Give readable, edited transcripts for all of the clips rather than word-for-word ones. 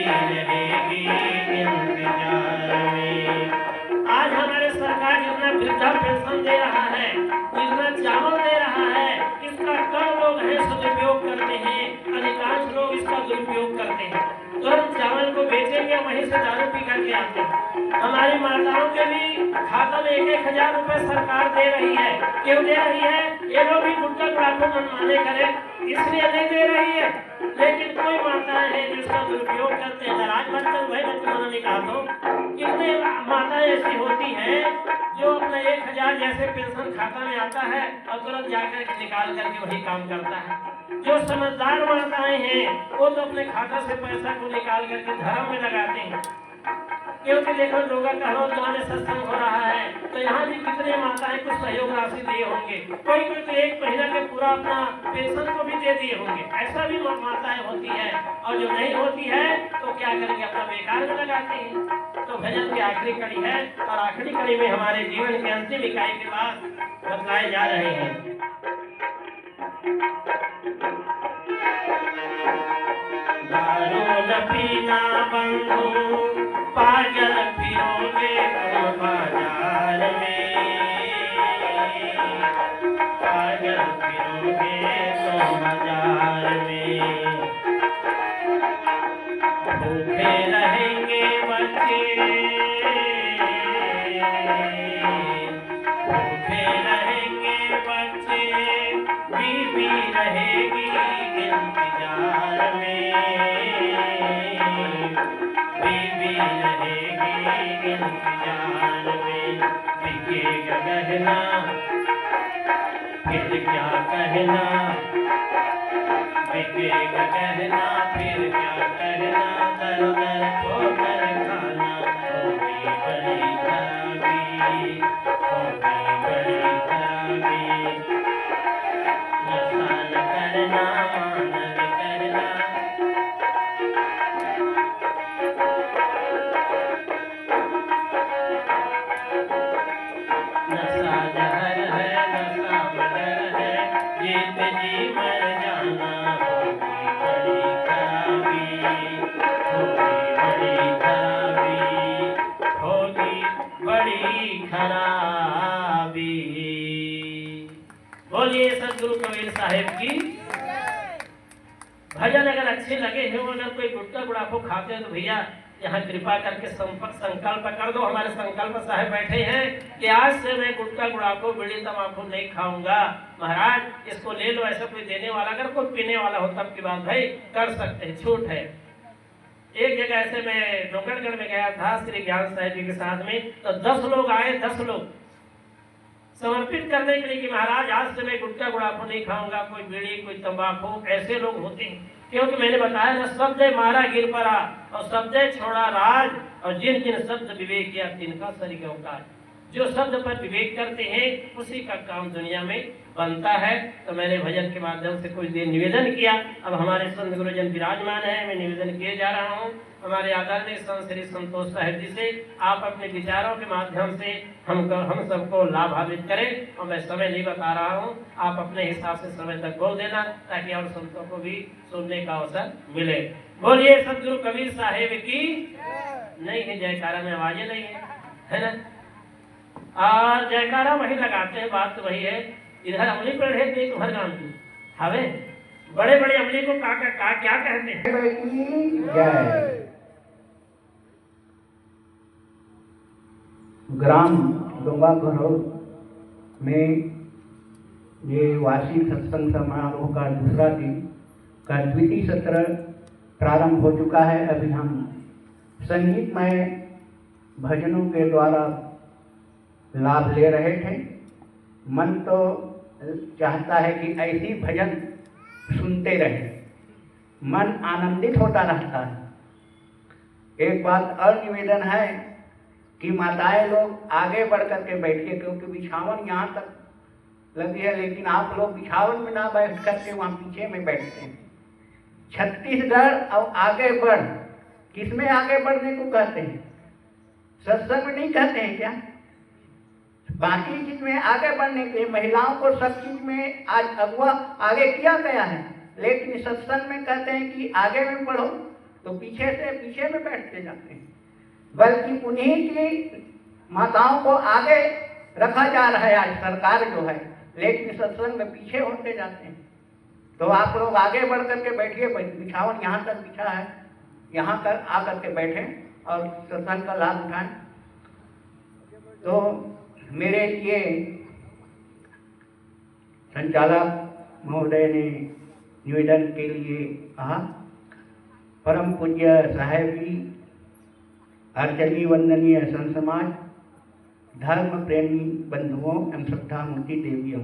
रहेगी इंतजार में। आज हमारे सरकार जितना वृद्धा पेंशन दे रहा है, जितना चावल दे रहा है, इसका कम लोग हैं सदुपयोग करते हैं, अधिकांश लोग इसका दुरुपयोग करते हैं। तो हम चावल को बेचेंगे, वहीं से दारू पी करके आते हैं। हमारी माताओं के भी खाता में 1,000 रुपए सरकार दे रही है। क्यों दे रही है? ये लोग भी गुटखा गुड़ाखों मनमाने करें, इसलिए नहीं दे रही है। लेकिन कोई माताएं हैं जिसका दुरुपयोग करते हैं। आज बनकर वही बच्चों ने कहा तो कितनी माताएं ऐसी होती हैं जो अपना 1,000 जैसे पेंशन खाता में आता है और तुरंत जाकर निकाल करके वही काम करता है। जो समझदार माताएं हैं वो तो अपने खाता से पैसा को निकाल करके धर्म में लगाते हैं। क्योंकि देखो लोग कहो तुम्हारे सत्संग हो रहा है तो यहाँ भी कितने माताएं कुछ सहयोग राशि दिए होंगे, कोई कोई तो 1 महीना के पूरा अपना पेंशन को भी दे दिए होंगे। ऐसा भी माताएं होती है। और जो नहीं होती है तो क्या करेंगे, अपना बेकार में लगाते हैं। तो भजन की आखिरी कड़ी है और आखिरी कड़ी में हमारे जीवन के अंतिम इकाई के बाद बतलाए जा रहे हैं। दारू न पीना बंधु पागल फिरोगे तुम बाजार में, पागल फिरोगे तुम बाजार में। भूखे रहेंगे बच्चे, भूखे रहेंगे बच्चे, बीवी रहेगी इंतजार में, बीवी रहेगी इंतजार में। बिकेगा गहना फिर क्या कहना, बिकेगा गहना फिर क्या कहना, दर दर ठोकर खाना होगी बड़ी खराबी, होगी बड़ी खराबी। नशा न करना मानव करना, नशा जहर है नशा मर्डर है, जीत जी मर जाना होगी बड़ी खराबी, होगी बड़ी खराबी, होगी बड़ी खराबी। बोलिए सदगुरु कबीर साहिब की। भजन अगर अच्छे लगे हो, अगर कोई गुटखा गुड़ाखो खाते हैं तो भैया यहाँ कृपा करके संकल्प कर दो। हमारे संकल्प साहब बैठे हैं कि आज से मैं गुटखा गुड़ाखो बीड़ी तम्बाकू नहीं खाऊंगा। महाराज इसको ले लो, ऐसा कोई देने वाला, अगर कोई पीने वाला हो तब की बात भाई कर सकते हैं, छूट है। एक जगह ऐसे मैं डोंगरगढ़ में गया था श्री ज्ञान साहिब जी के साथ में, तो 10 लोग आए, 10 लोग समर्पित करने के लिए कि महाराज आज से मैं गुटखा गुड़ाखो नहीं खाऊंगा, कोई बीड़ी कोई तंबाकू। ऐसे लोग होते हैं क्योंकि मैंने बताया ना, शब्द मारा गिर पड़ा और शब्द छोड़ा राज, और जिन जिन शब्द विवेक किया तिनका सरिग अवतार। जो शब्द पर विवेक करते हैं उसी का काम दुनिया में बनता है। तो मैंने भजन के माध्यम से कुछ देर निवेदन किया। अब हमारे संत गुरुजन विराजमान है, मैं निवेदन किए जा रहा हूँ हमारे आदरणीय संत श्री संतोष साहिब जी से। आप अपने विचारों के माध्यम से हम सबको लाभान्वित करें। और मैं समय नहीं बता रहा हूँ, आप अपने हिसाब से समय तक बोल देना ताकि और संतों को भी सुनने का अवसर मिले। बोलिए सदगुरु कबीर साहिब की। नहीं है जयकारा में आवाजें नहीं है ना, और जयकारा वही लगाते हैं, बात तो वही है। इधर अमली पर है देख भर गांव की हवे बड़े बड़े अमली को क्या कहते हैं। ग्राम डोंगाघरो में ये वार्षिक सत्संग समारोह का दूसरा दिन का द्वितीय सत्र प्रारंभ हो चुका है। अभी हम संगीतमय भजनों के द्वारा लाभ ले रहे थे। मन तो चाहता है कि ऐसी भजन सुनते रहे, मन आनंदित होता रहता है। एक बात और निवेदन है कि माताएं लोग आगे बढ़ करके बैठिए, क्योंकि बिछावन यहाँ तक लगी है, लेकिन आप लोग बिछावन में ना बैठ करके वहाँ पीछे में बैठते हैं। छत्तीसगढ़ और आगे बढ़, किसमें आगे बढ़ने को कहते हैं? सत्संग में नहीं कहते हैं क्या? बाकी चीज में आगे बढ़ने के लिए महिलाओं को सब चीज में आज अगुआ आगे किया गया है, लेकिन सत्संग में कहते हैं कि आगे में बढ़ो तो पीछे में बैठते जाते हैं, बल्कि उन्हीं की माताओं को आगे रखा जा रहा है आज सरकार जो है, लेकिन सत्संग में पीछे होते जाते हैं। तो आप लोग आगे बढ़ करके बैठिए, बिछावन यहाँ तक बिछा है, यहाँ तक आकर के बैठें और सत्संग का लाभ उठाएं। तो मेरे लिए संचालक महोदय ने निवेदन के लिए कहा, परम पूज्य साहेबी, अर्चनी वंदनीय संत समाज, धर्म प्रेमी बंधुओं एवं श्रद्धा मूर्ति देवियों,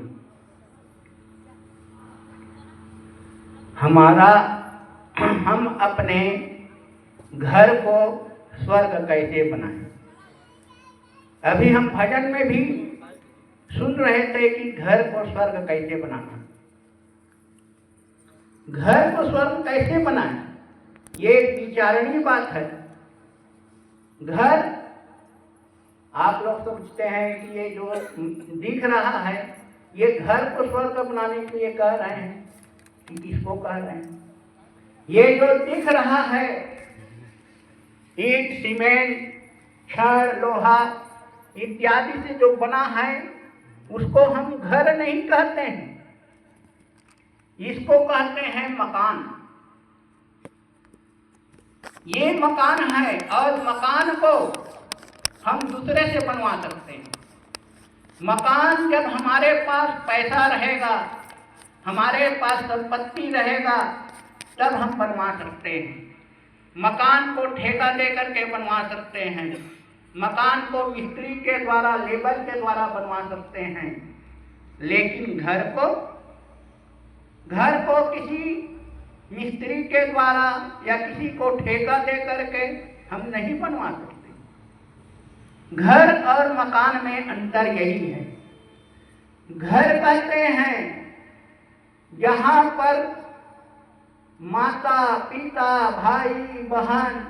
हम अपने घर को स्वर्ग कैसे बनाएं। अभी हम भजन में भी सुन रहे थे कि घर को स्वर्ग कैसे बनाना। घर को स्वर्ग कैसे बनाएं, ये एक विचारणीय बात है। घर आप लोग सोचते हैं कि ये जो दिख रहा है, ये घर को स्वर्ग बनाने के लिए कह रहे हैं कि किसको कह रहे हैं? ये जो दिख रहा है, ईंट, सीमेंट, छड़, लोहा इत्यादि से जो बना है, उसको हम घर नहीं कहते हैं, इसको कहते हैं मकान। ये मकान है और मकान को हम दूसरे से बनवा सकते हैं। मकान जब हमारे पास पैसा रहेगा, हमारे पास संपत्ति रहेगा, तब हम बनवा सकते हैं। मकान को ठेका दे करके बनवा सकते हैं, मकान को मिस्त्री के द्वारा, लेबर के द्वारा बनवा सकते हैं, लेकिन घर को किसी मिस्त्री के द्वारा या किसी को ठेका दे करके हम नहीं बनवा सकते। घर और मकान में अंतर यही है। घर कहते हैं जहां पर माता, पिता, भाई, बहन,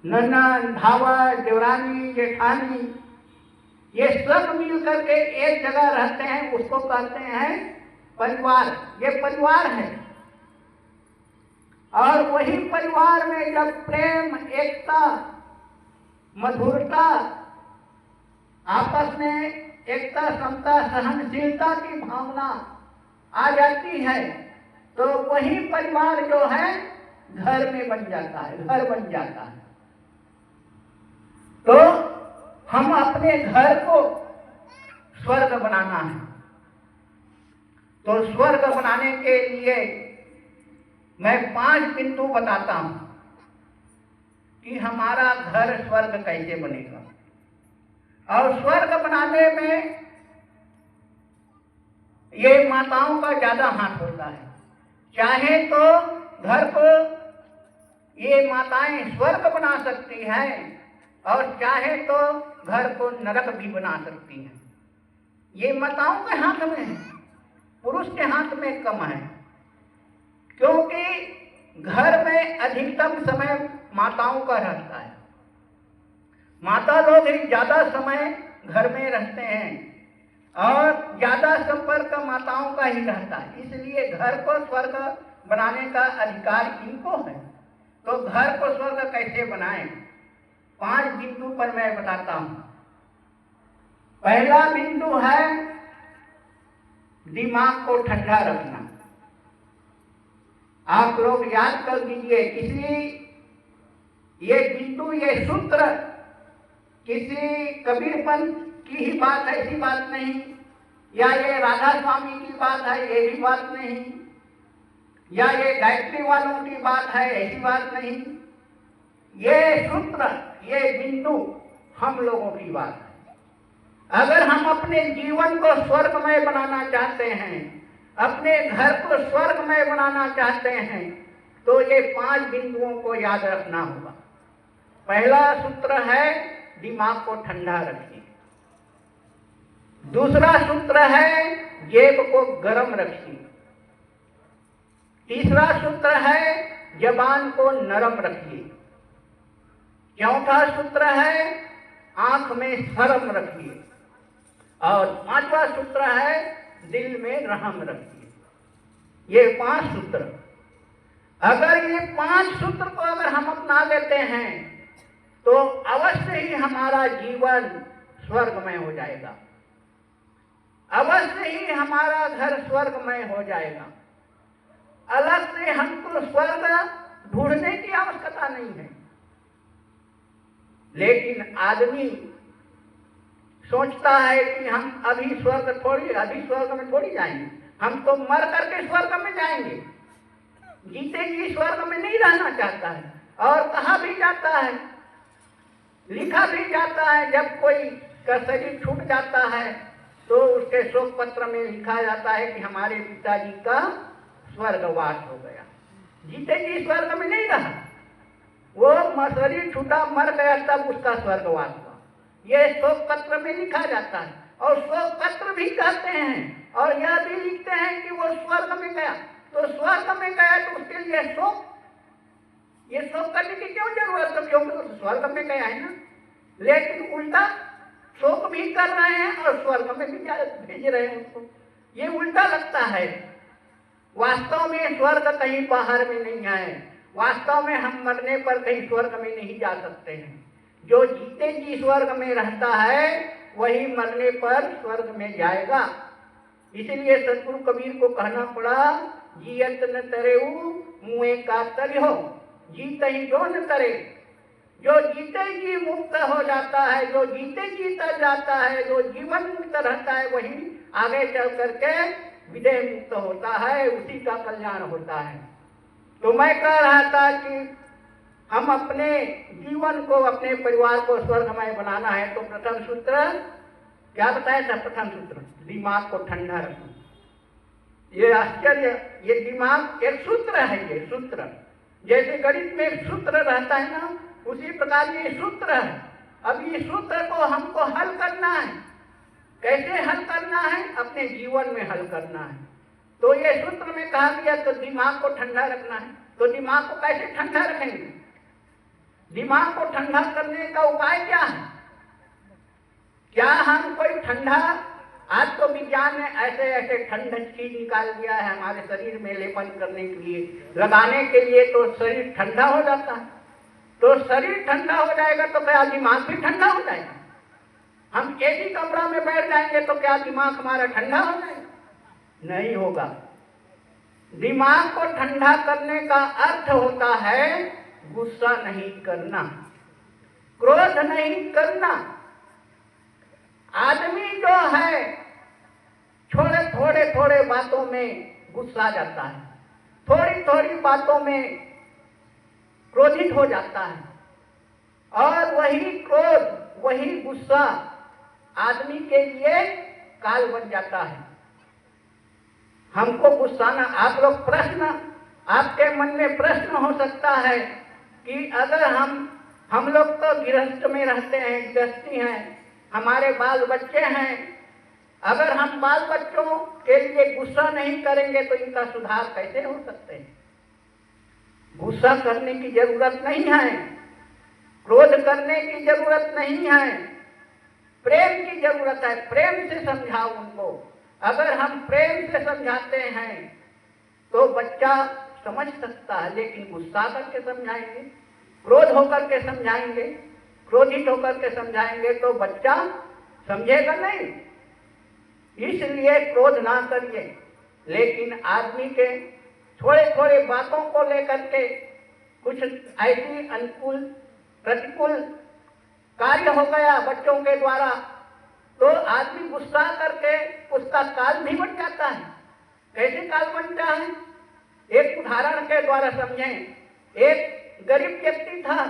ननद, भावज, देवरानी, जेठानी, ये सब मिल करके एक जगह रहते हैं, उसको कहते हैं परिवार। ये परिवार है। और वही परिवार में जब प्रेम, एकता, मधुरता, आपस में एकता, समता, सहनशीलता की भावना आ जाती है, तो वही परिवार जो है घर में बन जाता है, घर बन जाता है। तो हम अपने घर को स्वर्ग बनाना है। तो स्वर्ग बनाने के लिए मैं 5 बिंदु बताता हूं कि हमारा घर स्वर्ग कैसे बनेगा। और स्वर्ग बनाने में ये माताओं का ज्यादा हाथ होता है। चाहे तो घर को ये माताएं स्वर्ग बना सकती हैं और चाहे तो घर को नरक भी बना सकती हैं। ये माताओं के हाथ में है, पुरुष के हाथ में कम है, क्योंकि घर में अधिकतम समय माताओं का रहता है। माता लोग ही ज्यादा समय घर में रहते हैं और ज्यादा संपर्क माताओं का ही रहता है, इसलिए घर को स्वर्ग बनाने का अधिकार इनको है। तो घर को स्वर्ग कैसे बनाएं, 5 बिंदु पर मैं बताता हूं। पहला बिंदु है दिमाग को ठंडा रखना। आप लोग याद कर लीजिए, ये बिंदु, ये सूत्र किसी कबीरपंथ की ही बात है, ऐसी बात नहीं, या ये राधा स्वामी की बात है, ये भी बात नहीं, या ये गायत्री वालों की बात है, ऐसी बात नहीं। ये सूत्र, ये बिंदु हम लोगों की बात है। अगर हम अपने जीवन को स्वर्गमय बनाना चाहते हैं, अपने घर को स्वर्गमय बनाना चाहते हैं, तो ये 5 बिंदुओं को याद रखना होगा। पहला सूत्र है दिमाग को ठंडा रखिए। दूसरा सूत्र है जेब को गर्म रखिए। तीसरा सूत्र है जबान को नरम रखिए। चौथा सूत्र है आंख में शर्म रखिए। और 5वां सूत्र है दिल में रहम रखिए। ये 5 सूत्र। अगर ये 5 सूत्र को अगर हम अपना लेते हैं तो अवश्य ही हमारा जीवन स्वर्गमय हो जाएगा, अवश्य ही हमारा घर स्वर्गमय हो जाएगा। अलग से हमको स्वर्ग ढूंढने की आवश्यकता नहीं है। लेकिन आदमी सोचता है कि हम अभी स्वर्ग में थोड़ी जाएंगे, हम तो मर करके स्वर्ग में जाएंगे। जीते जी स्वर्ग में नहीं रहना चाहता है। और कहा भी जाता है, लिखा भी जाता है, जब कोई का शरीर छूट जाता है तो उसके शोक पत्र में लिखा जाता है कि हमारे पिताजी का स्वर्गवास हो गया। जीते जी स्वर्ग में नहीं रहा, वो शरीर छूटा, मर गया, तब उसका स्वर्गवास हुआ। ये शोक पत्र में लिखा जाता है। और शोक पत्र भी कहते हैं और यह भी लिखते हैं कि वो स्वर्ग में गया। तो स्वर्ग में गया तो उसके लिए ये शोक करने की क्यों जरूरत है? क्योंकि वो स्वर्ग में गया है ना। लेकिन उल्टा शोक भी कर रहे हैं और स्वर्ग में भी भेज रहे हैं उसको। ये उल्टा लगता है। वास्तव में स्वर्ग कहीं बाहर में नहीं है। वास्तव में हम मरने पर कहीं स्वर्ग में नहीं जा सकते हैं। जो जीते जी स्वर्ग में रहता है वही मरने पर स्वर्ग में जाएगा। इसलिए सतगुरु कबीर को कहना पड़ा, जियत न तरेऊ मुए का तरिहो, जीत ही जो न करे। जो जीते जी मुक्त हो जाता है, जो जीते जी तर जाता है, जो जीवन मुक्त रहता है, वही आगे चल करके विदेह मुक्त होता है, उसी का कल्याण होता है। तो मैं कह रहा था कि हम अपने जीवन को, अपने परिवार को स्वर्गमय बनाना है तो प्रथम सूत्र क्या बताया था? प्रथम सूत्र दिमाग को ठंडा रखो। ये आश्चर्य, ये दिमाग एक सूत्र है। ये सूत्र जैसे गणित में एक सूत्र रहता है ना, उसी प्रकार ये सूत्र है। अब इस सूत्र को हमको हल करना है। कैसे हल करना है? अपने जीवन में हल करना है। तो ये सूत्र में कहा गया तो दिमाग को ठंडा रखना है। तो दिमाग को कैसे ठंडा रखेंगे? दिमाग को ठंडा करने का उपाय क्या है? क्या हम कोई ठंडा, आज तो विज्ञान ने ऐसे ऐसे ठंडा चीज निकाल दिया है हमारे शरीर में लेपन करने के लिए, लगाने के लिए, तो शरीर ठंडा हो जाता है। तो शरीर ठंडा हो जाएगा तो क्या दिमाग भी ठंडा हो जाएगा? हम एक ही कमरा में बैठ जाएंगे तो क्या दिमाग हमारा ठंडा हो जाएगा? नहीं होगा। दिमाग को ठंडा करने का अर्थ होता है गुस्सा नहीं करना, क्रोध नहीं करना। आदमी जो है थोड़े बातों में गुस्सा जाता है, थोड़ी बातों में क्रोधित हो जाता है। और वही क्रोध, वही गुस्सा आदमी के लिए काल बन जाता है। हमको गुस्साना, आप लोग प्रश्न, आपके मन में प्रश्न हो सकता है कि अगर हम लोग तो गृहस्थ में रहते हैं, गृहस्थी हैं, हमारे बाल बच्चे हैं, अगर हम बाल बच्चों के लिए गुस्सा नहीं करेंगे तो इनका सुधार कैसे हो सकते हैं? गुस्सा करने की जरूरत नहीं है, क्रोध करने की जरूरत नहीं है, प्रेम की जरूरत है। प्रेम से समझाओ उनको। अगर हम प्रेम से समझाते हैं तो बच्चा समझ सकता है, लेकिन गुस्सा करके समझाएंगे, क्रोध होकर के समझाएंगे, क्रोधित होकर के समझाएंगे तो बच्चा समझेगा नहीं। इसलिए क्रोध ना करिए। लेकिन आदमी के थोड़े बातों को लेकर के कुछ ऐसी अनुकूल प्रतिकूल कार्य हो गया बच्चों के द्वारा, तो आदमी गुस्सा करके उसका काल भी बन जाता है। कैसे काल बनता है? एक उदाहरण के द्वारा समझें। एक गरीब व्यक्ति था,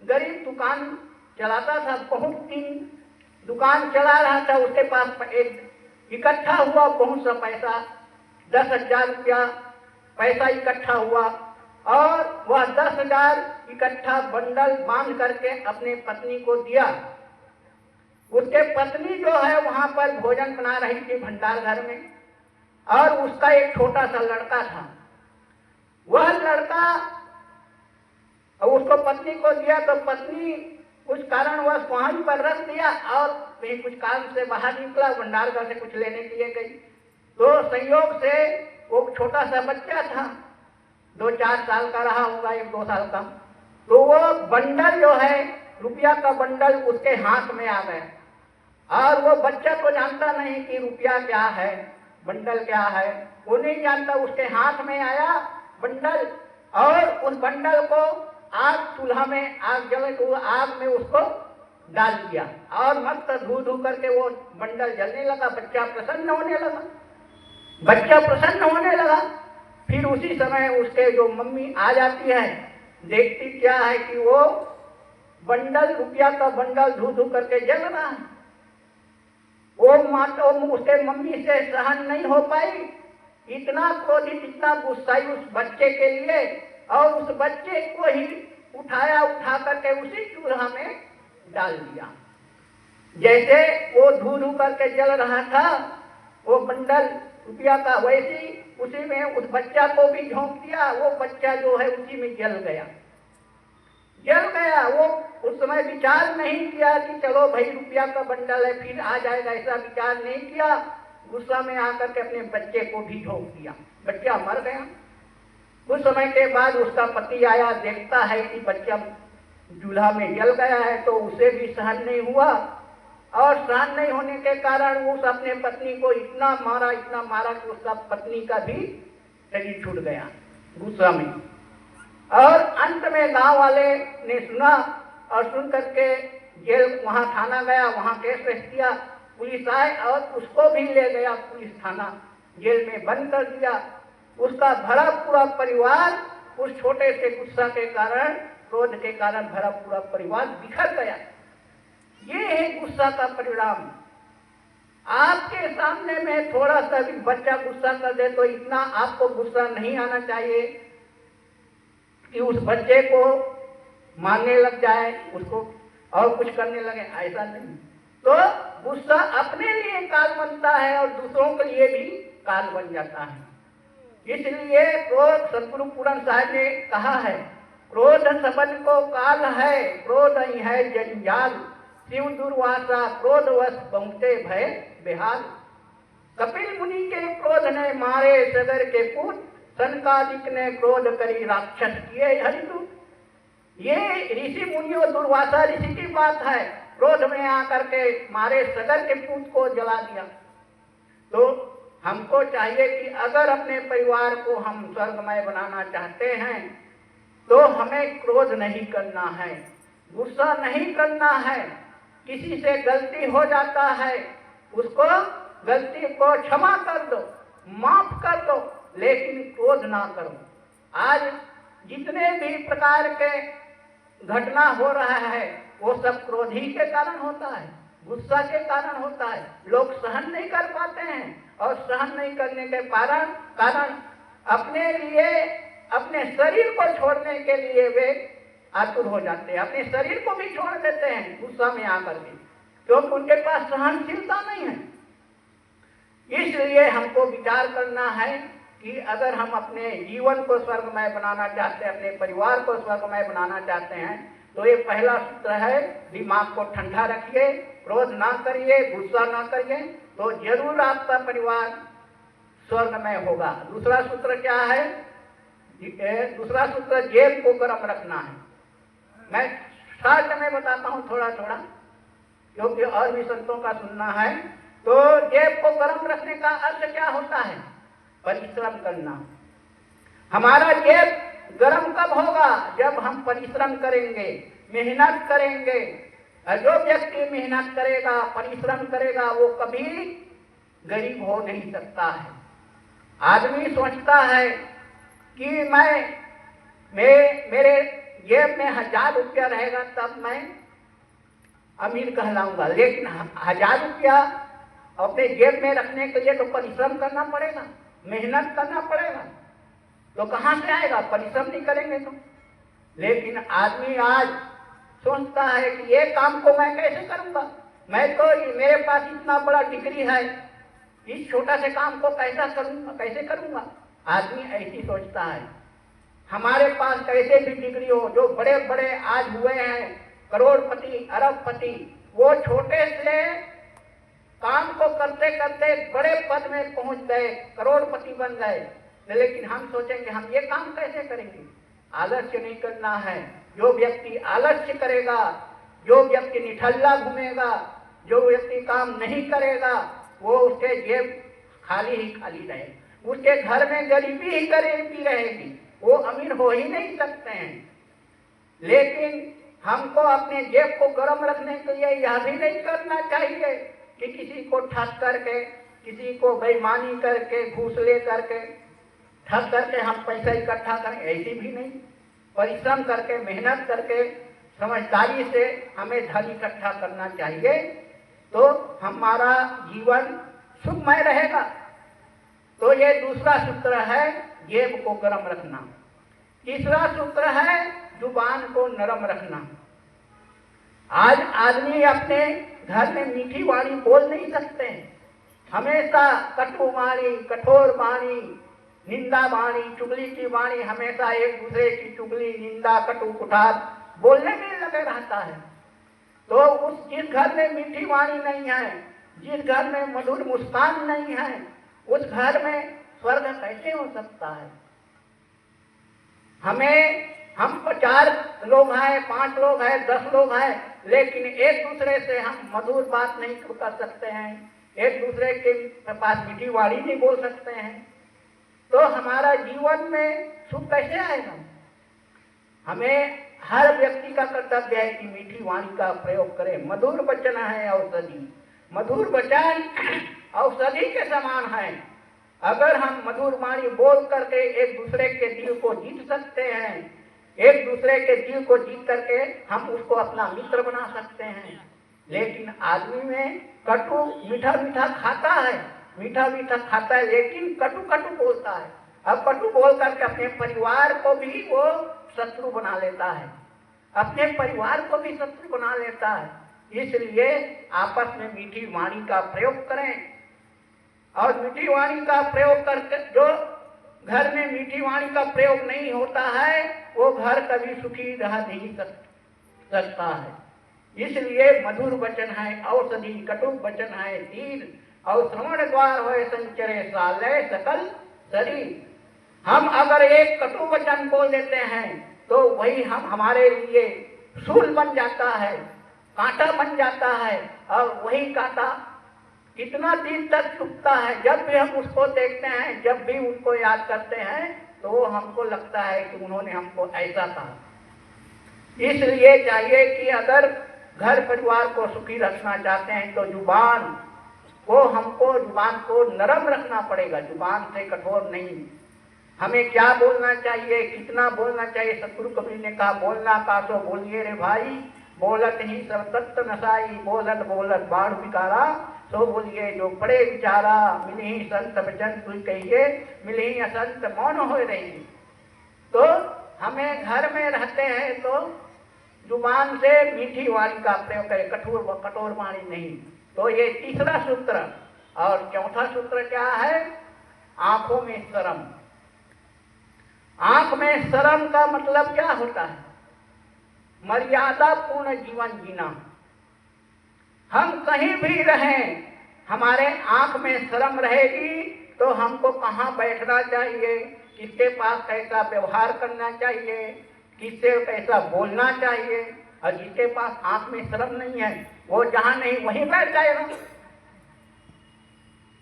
गरीब दुकान चलाता था, बहुत दिन दुकान चला रहा था। उसके पास एक इकट्ठा हुआ बहुत सा पैसा, 10,000 रुपया पैसा इकट्ठा हुआ और वह 10,000 इकट्ठा बंडल बांध करके अपने पत्नी को दिया। उसके पत्नी जो है वहां पर भोजन बना रही थी भंडार घर में, और उसका एक छोटा सा लड़का था। वह लड़का उसको पत्नी को दिया तो पत्नी कुछ कारणवश वहीं पर रख दिया और कहीं कुछ काम से बाहर निकला, भंडार घर से कुछ लेने के लिए गई। तो संयोग से वो छोटा सा बच्चा था, 2-4 साल का रहा होगा, 1-2 साल का। तो वो बंडल जो है, रुपया का बंडल उसके हाथ में आ गया और वो बच्चा तो जानता नहीं कि रुपया क्या है, बंडल क्या है, वो नहीं जानता। उसके हाथ में आया बंडल और उस बंडल को आग, चूल्हा में आग जले तो आग में उसको डाल दिया और मस्त धू धू करके वो बंडल जलने लगा। बच्चा प्रसन्न होने लगा, बच्चा प्रसन्न होने लगा। फिर उसी समय उसके जो मम्मी आ जाती है, देखती क्या है कि वो बंडल, रुपया का बंडल धू धू करके जल रहा है। वो माँ तो उसके मम्मी से सहन नहीं हो पाई, इतना क्रोधित, इतना गुस्साई उस बच्चे के लिए, और उस बच्चे को ही उठाया, उठा करके उसी चूल्हा में डाल दिया। जैसे वो धू धू करके जल रहा था वो बंडल रुपया का, वैसे उसी में उस बच्चा को भी झोंक दिया। वो बच्चा जो है उसी में जल गया, जल गया। वो उस समय विचार नहीं किया कि चलो भाई रुपया का बंडल है फिर आ जाएगा, ऐसा विचार नहीं किया। गुस्सा में आकर के अपने बच्चे को भी झोंक दिया, बच्चा मर गया। कुछ समय के बाद उसका पति आया, देखता है कि बच्चा चूल्हा में जल गया है, तो उसे भी सहन नहीं हुआ और सहन नहीं होने के कारण उस अपने पत्नी को इतना मारा कि उसका पत्नी का भी शरीर छूट गया गुस्सा में। और अंत में गांव वाले ने सुना और सुन करके जेल, वहां थाना गया, वहां केस रख दिया। पुलिस आए और उसको भी ले गया पुलिस थाना, जेल में बंद कर दिया। उसका भरा पूरा परिवार उस छोटे से गुस्सा के कारण, क्रोध के कारण भरा पूरा परिवार बिखर गया। ये है गुस्सा का परिणाम। आपके सामने में थोड़ा सा भी बच्चा गुस्सा कर दे तो इतना आपको गुस्सा नहीं आना चाहिए कि उस बच्चे को मारने लग जाए, उसको और कुछ करने लगे, ऐसा नहीं। तो गुस्सा अपने लिए काल बनता है और दूसरों के लिए भी काल बन जाता है। इसलिए क्रोध, सतगुरु पूरन साहब ने कहा है, क्रोध सबन को काल है, क्रोध ही है जंजाल, शिव दुर्वासा क्रोधवश पहुंचे भय बेहाल। कपिल मुनि के क्रोध ने मारे सगर के पूत, सनकादिक ने क्रोध करी राक्षस किए हरिदूत। ये ऋषि मुनियों, दुर्वासा ऋषि की बात है। क्रोध में आकर के मारे सगर के पूत को जला दिया। तो हमको चाहिए कि अगर अपने परिवार को हम स्वर्गमय बनाना चाहते हैं तो हमें क्रोध नहीं करना है, गुस्सा नहीं करना है। किसी से गलती हो जाता है, उसको गलती को क्षमा कर दो, माफ कर दो, लेकिन क्रोध ना करो। आज जितने भी प्रकार के घटना हो रहा है वो सब क्रोध ही के कारण होता है, गुस्सा के कारण होता है। लोग सहन नहीं कर पाते हैं और सहन नहीं करने के कारण अपने लिए, अपने शरीर को छोड़ने के लिए वे आतुर हो जाते हैं, अपने शरीर को भी छोड़ देते हैं गुस्सा में आकर के, क्योंकि उनके पास सहनशीलता नहीं है। इसलिए हमको विचार करना है कि अगर हम अपने जीवन को स्वर्गमय बनाना चाहते हैं, अपने परिवार को स्वर्गमय बनाना चाहते हैं, तो ये पहला सूत्र है, दिमाग को ठंडा रखिए, क्रोध ना करिए, गुस्सा ना करिए, तो जरूर आपका परिवार स्वर्गमय होगा। दूसरा सूत्र क्या है? दूसरा सूत्र जेब को गर्म रखना है। मैं शॉर्ट में बताता हूँ थोड़ा थोड़ा, क्योंकि और भी संतों का सुनना है। तो जेब को गर्म रखने का अर्थ क्या होता है? परिश्रम करना। हमारा जेब गर्म कब होगा? जब हम परिश्रम करेंगे, मेहनत करेंगे। जो व्यक्ति मेहनत करेगा, परिश्रम करेगा, वो कभी गरीब हो नहीं सकता है। आदमी सोचता है कि मेरे जेब में 1000 रुपया रहेगा तब मैं अमीर कहलाऊंगा, लेकिन 1000 रुपया अपने जेब में रखने के लिए तो परिश्रम करना पड़ेगा, मेहनत करना पड़ेगा। तो कहाँ से आएगा? परिश्रम नहीं करेंगे तो। लेकिन आदमी आज सोचता है कि ये काम को मैं कैसे करूंगा, मैं तो, मेरे पास इतना बड़ा डिग्री है, इस छोटा से काम को कैसे करूंगा। आदमी ऐसी सोचता है। हमारे पास कैसे भी डिग्री हो, जो बड़े बड़े आज हुए हैं करोड़पति, अरबपति, वो छोटे से काम को करते करते बड़े पद में पहुंच गए, करोड़पति बन गए। लेकिन हम सोचेंगे हम ये काम कैसे करेंगे। आलस्य नहीं करना है। जो व्यक्ति आलस्य करेगा, जो व्यक्ति निठल्ला घूमेगा, जो व्यक्ति काम नहीं करेगा, वो उसके जेब खाली ही खाली रहे, उसके घर में गरीबी ही गरीबी रहेगी, वो अमीर हो ही नहीं सकते हैं। लेकिन हमको अपने जेब को गर्म रखने के लिए यह भी नहीं करना चाहिए कि किसी को ठग करके, किसी को बेईमानी करके, घूस ले करके, ठग करके हम पैसा इकट्ठा करें, ऐसी भी नहीं। परिश्रम करके, मेहनत करके, समझदारी से हमें धन इकट्ठा करना चाहिए, तो हमारा जीवन सुखमय रहेगा। तो ये दूसरा सूत्र है, जेब को गर्म रखना। तीसरा सूत्र है, जुबान को नरम रखना। आज आदमी अपने घर में मीठी वाणी बोल नहीं सकते हैं। हमेशा कटु वाणी, कठोर वाणी, निंदा वाणी, चुगली की वाणी, हमेशा एक दूसरे की चुगली, निंदा, कटु कुठार बोलने में लगे रहता है। तो उस जिस घर में मीठी वाणी नहीं है, जिस घर में मधुर मुस्कान नहीं है, उस घर में स्वर्ग कैसे हो सकता है। हम 4 लोग हैं, 5 लोग हैं, 10 लोग हैं, लेकिन एक दूसरे से हम मधुर बात नहीं कर सकते हैं, एक दूसरे के पास मीठी वाणी नहीं बोल सकते हैं, तो हमारा जीवन में सुख कैसे आएगा। हमें हर व्यक्ति का कर्तव्य है कि मीठी वाणी का प्रयोग करें। मधुर वचन है औषधि, मधुर वचन औषधि के समान है। अगर हम मधुर वाणी बोल करके एक दूसरे के दिल को जीत सकते हैं, एक दूसरे के दिल को जीत करके हम उसको अपना मित्र बना सकते हैं। लेकिन आदमी में कटु मीठा मीठा खाता है, मीठा मीठा खाता है, लेकिन कटु कटु बोलता है। अब कटु बोल करके अपने परिवार को भी वो शत्रु बना लेता है, अपने परिवार को भी शत्रु बना लेता है। इसलिए आपस में मीठी वाणी का प्रयोग करें। और मीठी वाणी का प्रयोग करके, जो घर में मीठी वाणी का प्रयोग नहीं होता है, वो घर कभी सुखी रह नहीं सकता है। इसलिए मधुर वचन है औषधि, कटु वचन है तीर, और श्रवण द्वार होए संचरे सालय सकल शरीर। हम अगर एक कटु वचन बोल देते हैं तो वही हमारे लिए शूल बन जाता है, कांटा बन जाता है, और वही कांटा कितना दिन तक चुभता है। जब भी हम उसको देखते हैं, जब भी उनको याद करते हैं, तो हमको लगता है कि उन्होंने हमको ऐसा कहा। इसलिए चाहिए कि अगर घर परिवार को सुखी रखना चाहते हैं तो जुबान को नरम रखना पड़ेगा, जुबान से कठोर नहीं। हमें क्या बोलना चाहिए, कितना बोलना चाहिए। सतगुरु कबीर ने कहा, बोलना कासो बोलिए रे भाई, बोलत ही सब तत्व नसाई, बोलत बोलत बाढ़ बिकारा, सो बोलिए जो पड़े विचारा, मिलही संत वचन तुई कहिए, मिलही असंत मौन हो रही। तो हमें घर में रहते हैं तो जुबान से मीठी वाणी का प्रयोग करें, कठोर वाणी नहीं। तो ये तीसरा सूत्र। और चौथा सूत्र क्या है, आंखों में शर्म। आंख में शर्म का मतलब क्या होता है, मर्यादा पूर्ण जीवन जीना। हम कहीं भी रहें, हमारे आंख में शर्म रहेगी तो हमको कहाँ बैठना चाहिए, किसके पास कैसा व्यवहार करना चाहिए, किससे कैसा बोलना चाहिए। और जिसके पास आंख में शर्म नहीं है, वो जहां नहीं वहीं बैठ जाएगा।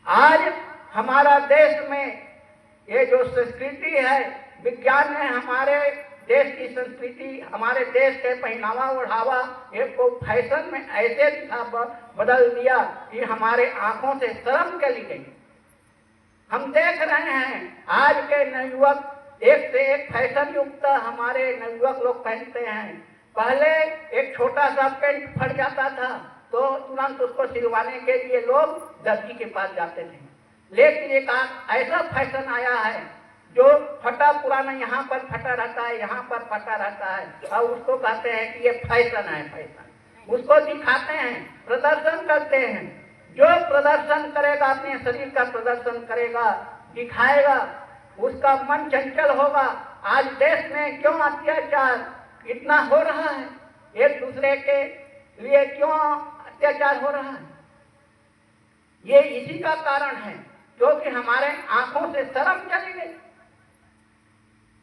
आज हमारा देश में ये जो संस्कृति है, विज्ञान ने हमारे देश की संस्कृति, हमारे देश के पहनावा ओढ़ावा एक को फैशन में ऐसे बदल दिया कि हमारे आंखों से शर्म चली गई। हम देख रहे हैं आज के नवयुवक एक से एक फैशन युक्त हमारे नवयुवक लोग पहनते हैं। पहले एक छोटा सा पैंट फट जाता था तो तुरंत उसको सिलवाने के लिए लोग दर्जी के पास जाते थे। लेकिन एक ऐसा फैशन आया है जो फटा पुराना यहाँ पर फटा रहता है, यहाँ पर फटा रहता है, और उसको कहते हैं कि ये फैशन है। फैशन उसको दिखाते हैं, प्रदर्शन करते हैं। जो प्रदर्शन करेगा, अपने शरीर का प्रदर्शन करेगा, दिखाएगा, उसका मन चंचल होगा। आज देश में क्यों अत्याचार इतना हो रहा है, एक दूसरे के लिए क्यों अत्याचार हो रहा है, ये इसी का कारण है, क्योंकि हमारे आंखों से शर्म चली गई।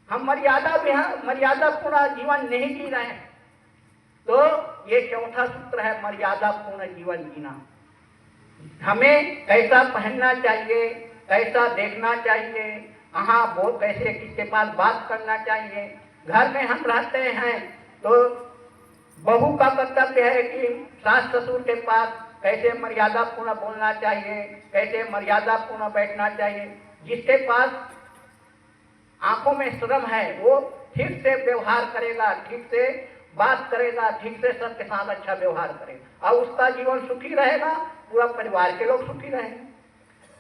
हम मर्यादा पूर्ण जीवन नहीं जी रहे हैं। तो ये चौथा सूत्र है मर्यादा पूर्ण जीवन जीना। हमें कैसा पहनना चाहिए, कैसा देखना चाहिए, कहाँ वो कैसे किसके पास बात करना चाहिए। घर में हम रहते हैं तो बहू का कर्तव्य है कि सास ससुर के पास कैसे मर्यादा पूर्ण बोलना चाहिए, कैसे मर्यादा पूर्ण बैठना चाहिए। जिसके पास आंखों में श्रम है वो ठीक से व्यवहार करेगा, ठीक से बात करेगा, ठीक से सबके साथ अच्छा व्यवहार करेगा और उसका जीवन सुखी रहेगा, पूरा परिवार के लोग सुखी रहेंगे।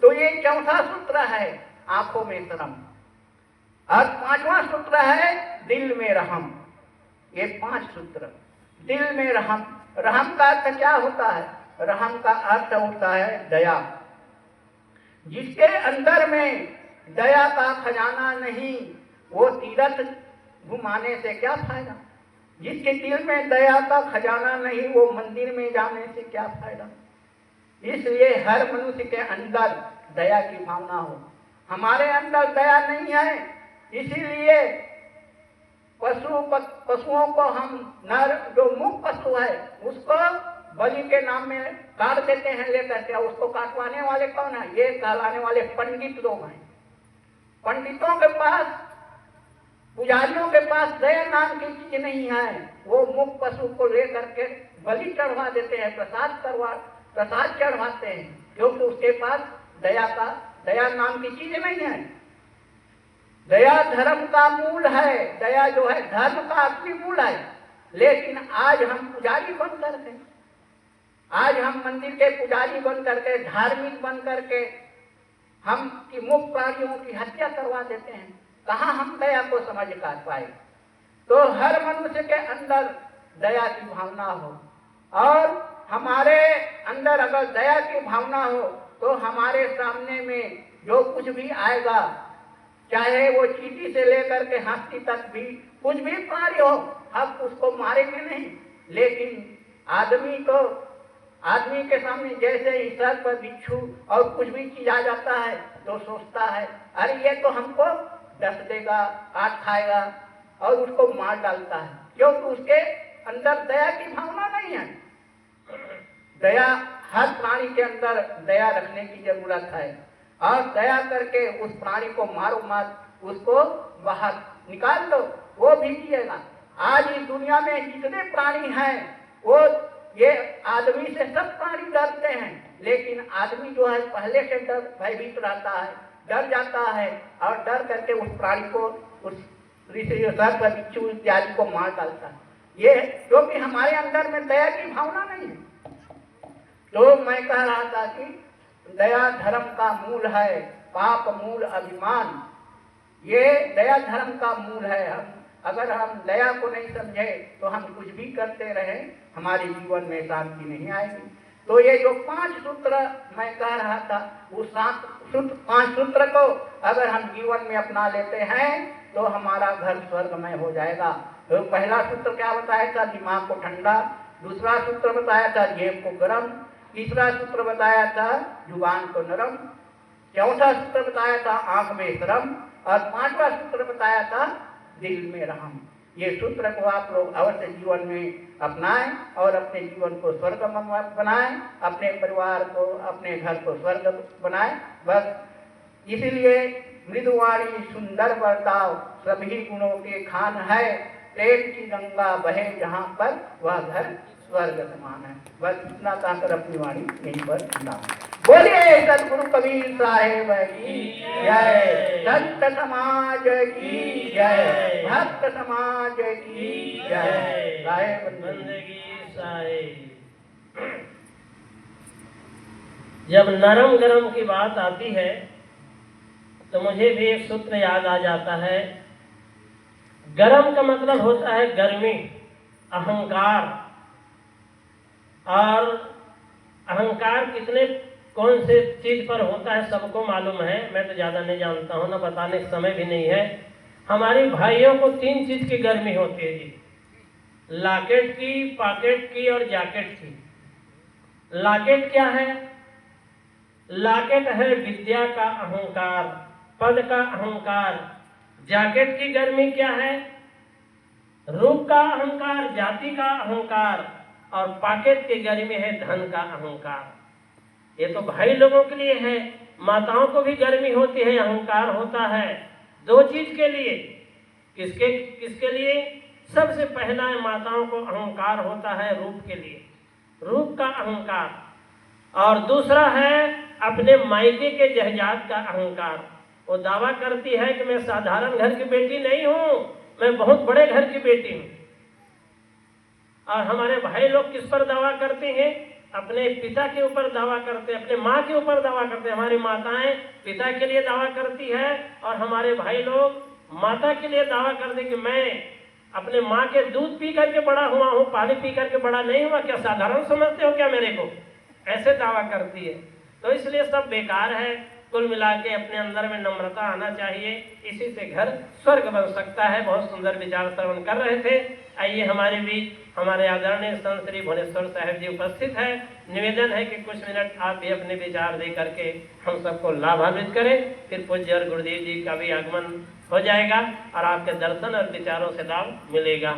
तो ये चौथा सूत्र है आंखों में श्रम। और पांचवा सूत्र है दिल में रहम। ये 5 सूत्र। दिल में रहम, रहम का अर्थ क्या होता है? रहम का अर्थ होता है दया। जिसके अंदर में दया का खजाना नहीं, वो तीर्थ घुमाने से क्या फायदा। जिसके दिल में दया का खजाना नहीं, वो मंदिर में जाने से क्या फायदा। इसलिए हर मनुष्य के अंदर दया की भावना हो। हमारे अंदर दया नहीं है, इसीलिए पशुओं को हम नर जो मुख पशु है उसको बलि के नाम में काट देते हैं लेकर के। उसको काटवाने वाले कौन है? ये कहलाने वाले पंडित लोग हैं। पंडितों के पास, पुजारियों के पास दया नाम की चीज नहीं है। वो मुख पशु को लेकर के बलि चढ़वा देते हैं, प्रसाद चढ़वाते हैं, क्योंकि उसके पास दया नाम की चीज नहीं है। दया धर्म का मूल है। दया जो है धर्म का असली मूल है। लेकिन आज हम पुजारी बन करके, आज हम मंदिर के पुजारी बन करके, धार्मिक बन करके हम की मुख प्राणियों की हत्या करवा देते हैं। कहाँ हम दया को समझ कर पाए। तो हर मनुष्य के अंदर दया की भावना हो, और हमारे अंदर अगर दया की भावना हो तो हमारे सामने में जो कुछ भी आएगा, चाहे वो चींटी से लेकर के हाथी तक भी कुछ भी प्राणी हो, हम उसको मारेंगे नहीं। लेकिन आदमी के सामने जैसे ही सर पर बिच्छू और कुछ भी चीज आ जाता है तो सोचता है अरे ये तो हमको डस देगा, काट खाएगा, और उसको मार डालता है, क्योंकि उसके अंदर दया की भावना नहीं है। दया, हर प्राणी के अंदर दया रखने की जरूरत है, और दया करके उस प्राणी को मारो मत, उसको बाहर निकाल दो, वो भी जिएगा। आज इस दुनिया में जितने प्राणी हैं वो ये आदमी से सब प्राणी डरते हैं, लेकिन आदमी जो है पहले से भयभीत रहता है, डर जाता है, और डर करके उस प्राणी को, उस बिच्छू इत्यादि को मार डालता है। ये क्योंकि हमारे अंदर में दया की भावना नहीं है। तो मैं कह रहा था कि दया धर्म का मूल है, पाप मूल अभिमान। ये दया धर्म का मूल है। अगर हम दया को नहीं समझे तो हम कुछ भी करते रहे, हमारे जीवन में शांति नहीं आएगी। तो ये जो 5 सूत्र मैं कह रहा था, उस 5 सूत्र को अगर हम जीवन में अपना लेते हैं तो हमारा घर स्वर्गमय हो जाएगा। तो पहला सूत्र क्या बताया था? दिमाग को ठंडा। दूसरा सूत्र बताया था जेब को गर्म। तीसरा सूत्र बताया था जुबान को नरम। चौथा सूत्र बताया था आंख में श्रम। और 5वां सूत्र बताया था दिल में रहम। ये सूत्र को आप लोग अवश्य जीवन में अपनाएं और अपने जीवन को स्वर्ग बनाएं, अपने परिवार को, अपने घर को स्वर्ग बनाएं। बस इसीलिए मृदुवाणी सुंदर बर्ताव सभी गुणों के खान है, प्रेम की गंगा बहे जहाँ पर वह घर स्वर्ग समान है। बस इतना कहकर अपनी वाणी यहीं पर सुना। बोलिए सदगुरु कबीर साहेब की जय, संत समाज की जय, भक्त समाज की जय। साहेब बंदगी साहेब। जब नरम गरम की बात आती है तो मुझे भी एक सूत्र याद आ जाता है। गरम का मतलब होता है गर्मी, अहंकार। और अहंकार कितने कौन से चीज पर होता है सबको मालूम है, मैं तो ज्यादा नहीं जानता हूँ, ना बताने का समय भी नहीं है। हमारी भाइयों को 3 चीज की गर्मी होती है जी, लॉकेट की, पॉकेट की और जैकेट की। लॉकेट क्या है? लॉकेट है विद्या का अहंकार, पद का अहंकार, जैकेट की गर्मी क्या है? रूप का अहंकार, जाति का अहंकार, और पॉकेट की गर्मी है धन का अहंकार। ये तो भाई लोगों के लिए है, माताओं को भी गर्मी होती है, अहंकार होता है। दो चीज के लिए, किसके किसके लिए? सबसे पहला है माताओं को अहंकार होता है रूप के लिए, रूप का अहंकार, और दूसरा है अपने मायके के जहजात का अहंकार। वो दावा करती है कि मैं साधारण घर की बेटी नहीं हूं, मैं बहुत बड़े घर की बेटी हूं। और हमारे भाई लोग किस पर दावा करते हैं? अपने पिता के ऊपर दावा करते हैं, अपने माँ के ऊपर दावा करते हैं। हमारी माताएं पिता के लिए दावा करती है, और हमारे भाई लोग माता के लिए दावा करते कि मैं अपने माँ के दूध पी करके बड़ा हुआ हूँ, पानी पी करके बड़ा नहीं हुआ। क्या साधारण समझते हो क्या मेरे को? ऐसे दावा करती है। तो इसलिए सब बेकार है। कुल मिला के अपने अंदर में नम्रता आना चाहिए, इसी से घर स्वर्ग बन सकता है। बहुत सुंदर विचार श्रवण कर रहे थे। आइए हमारे बीच हमारे आदरणीय संत श्री भुवनेश्वर साहब जी उपस्थित है। निवेदन है कि कुछ मिनट आप भी अपने विचार दे करके हम सबको लाभान्वित करें। फिर पूज्य और गुरुदेव जी का भी आगमन हो जाएगा और आपके दर्शन और विचारों से लाभ मिलेगा।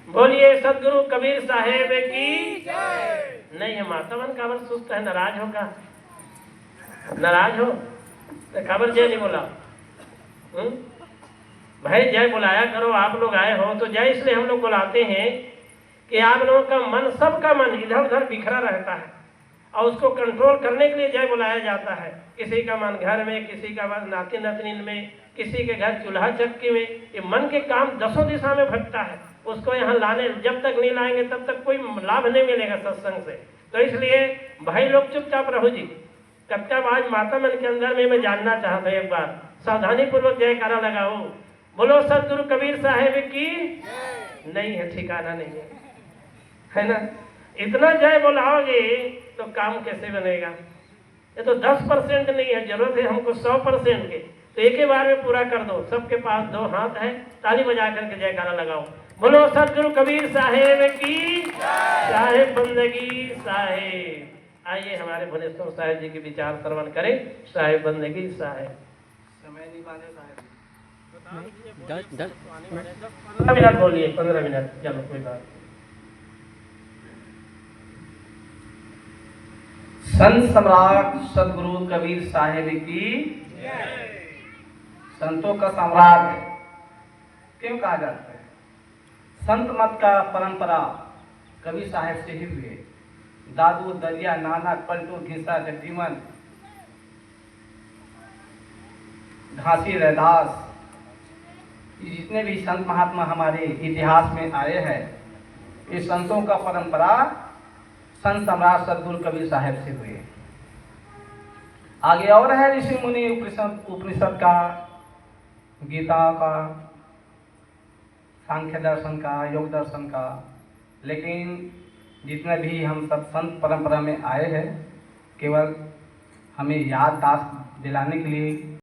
बोलिए सदगुरु कबीर साहेब की जय। नहीं है मातावन काबर सुस्त है, नाराज होगा, नाराज हो तो काबर जय नहीं बोला? भाई जय बुलाया करो। आप लोग आए हो तो जय इसलिए हम लोग बुलाते हैं कि आप लोगों का मन, सबका मन इधर उधर बिखरा रहता है, और उसको कंट्रोल करने के लिए जय बुलाया जाता है। किसी का मन घर में, किसी का मन नाती नतनीन में, किसी के घर चूल्हा चक्की में। ये मन के काम दसों दिशा में भटकता है, उसको यहाँ लाने जब तक नहीं लाएंगे तब तक कोई लाभ नहीं मिलेगा सत्संग से। तो इसलिए भाई लोग चुपचाप रहो जी। कब कब आज माता मन के अंदर में मैं जानना चाहता हूँ, एक बार सावधानी पूर्वक जयकारा लगाओ। बोलो सदगुरु कबीर साहेब की नहीं है, ठिकाना नहीं है, है ना? इतना जय बोलाओगे तो काम कैसे बनेगा? ये तो 10% नहीं है, जरूरत है हमको 100% के। तो एक ही बार में पूरा कर दो। सबके पास 2 हाथ है, ताली बजा करके जयकारा लगाओ। बोलो सदगुरु कबीर साहेब की साहेब बंदगी साहेब। आइए हमारे भुवनेश्वर साहेब जी के विचार श्रवण करें। साहेब बंदगी साहेब। समय नहीं माने साहेब, 15 मिनट बोलिए, 15 मिनट। चलो कोई बात। संत सम्राट सदगुरु कबीर साहेब की संतों का सम्राट क्यों कहा जाता है? संत मत का परंपरा कबीर साहेब से ही हुए। दादू, दरिया, नाना, पलटू, घिसा, जगजीवन, घासी, रैदास, जितने भी संत महात्मा हमारे इतिहास में आए हैं, इस संतों का परंपरा संत सम्राट सदगुरु कबीर साहेब से हुए। आगे और है ऋषि मुनि, उपनिषद का, गीता का, सांख्य दर्शन का, योग दर्शन का। लेकिन जितने भी हम सब संत परंपरा में आए हैं, केवल हमें याददाश्त दिलाने के लिए